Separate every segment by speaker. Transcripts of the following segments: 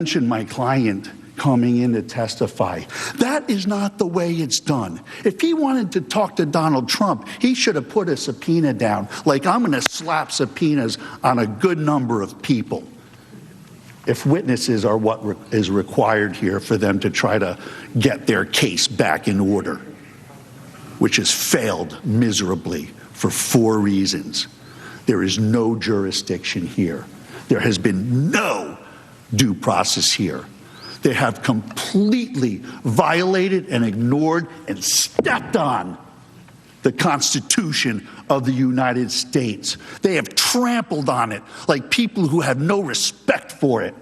Speaker 1: mentioned my client coming in to testify. That is not the way it's done. If he wanted to talk to Donald Trump, he should have put a subpoena down, like I'm going to slap subpoenas on a good number of people. If witnesses are what is required here for them to try to get their case back in order, which has failed miserably for 4 reasons. There is no jurisdiction here. There has been no due process here. They have completely violated and ignored and stepped on the Constitution of the United States. They have trampled on it like people who have no respect for it.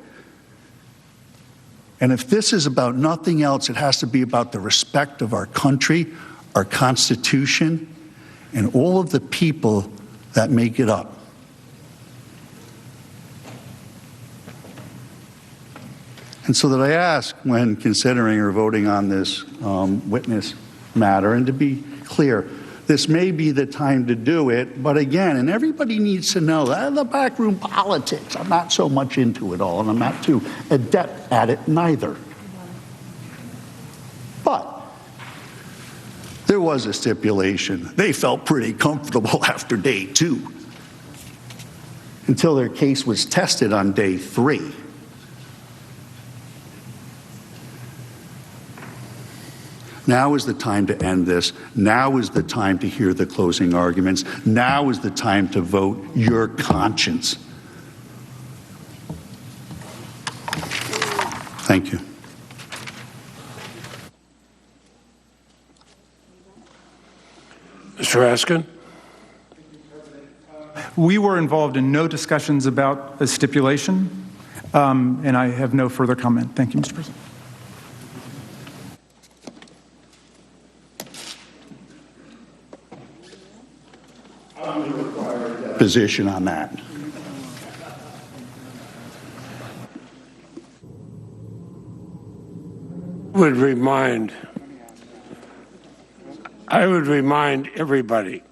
Speaker 1: And if this is about nothing else, it has to be about the respect of our country, our Constitution, and all of the people that make it up. And so that I ask, when considering or voting on this witness matter, and to be clear, this may be the time to do it, but again, and everybody needs to know that the backroom politics, I'm not so much into it all, and I'm not too adept at it neither. But there was a stipulation. They felt pretty comfortable after day 2, until their case was tested on day 3. Now is the time to end this. Now is the time to hear the closing arguments. Now is the time to vote your conscience. Thank you.
Speaker 2: Mr. Raskin?
Speaker 3: We were involved in no discussions about a stipulation, and I have no further comment. Thank you, Mr. President.
Speaker 1: Position on that.
Speaker 2: I would remind everybody,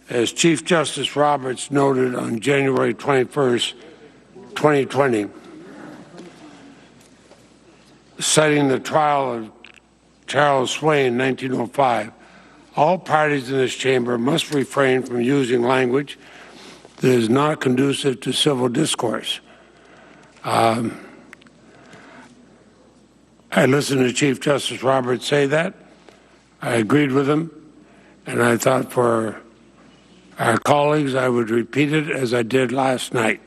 Speaker 2: as Chief Justice Roberts noted on January 21st, 2020, citing the trial of Charles Swain, 1905, all parties in this chamber must refrain from using language that is not conducive to civil discourse. I listened to Chief Justice Roberts say that. I agreed with him, and I thought for our colleagues I would repeat it as I did last night.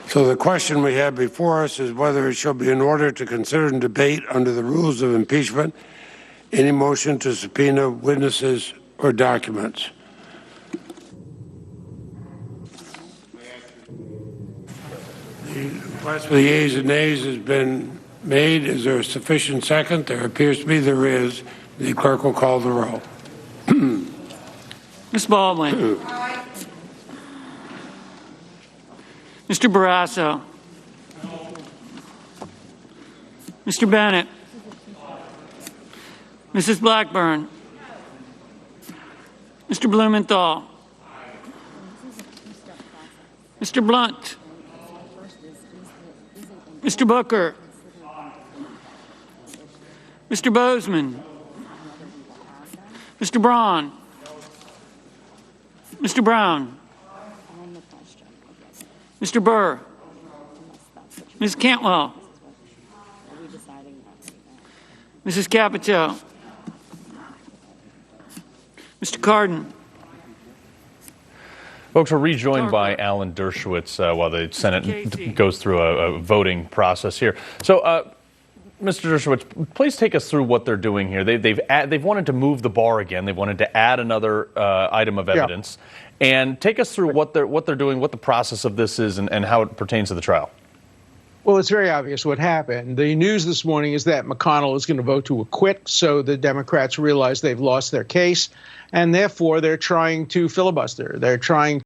Speaker 2: So the question we have before us is whether it shall be in order to consider and debate under the rules of impeachment any motion to subpoena witnesses or documents. The request for the yeas and nays has been made. Is there a sufficient second? There appears to be there is. The clerk will call the roll.
Speaker 4: Ms. Baldwin. Mr. Barrasso. Mr. Bennett. Mrs. Blackburn. Mr. Blumenthal. Mr. Blunt. Mr. Booker. Mr. Bozeman. Mr. Braun. Mr. Brown. Mr. Burr. Ms. Cantwell. Mrs. Capito. Mr. Cardin.
Speaker 5: Folks, we're rejoined by Alan Dershowitz while the Senate goes through a voting process here. So, Mr. Dershowitz, please take us through what they're doing here. They've wanted to move the bar again. They've wanted to add another item of evidence. Yeah. And take us through what they're doing, what the process of this is, and how it pertains to the trial.
Speaker 6: Well, it's very obvious what happened. The news this morning is that McConnell is going to vote to acquit, so the Democrats realize they've lost their case, and therefore they're trying to filibuster. They're trying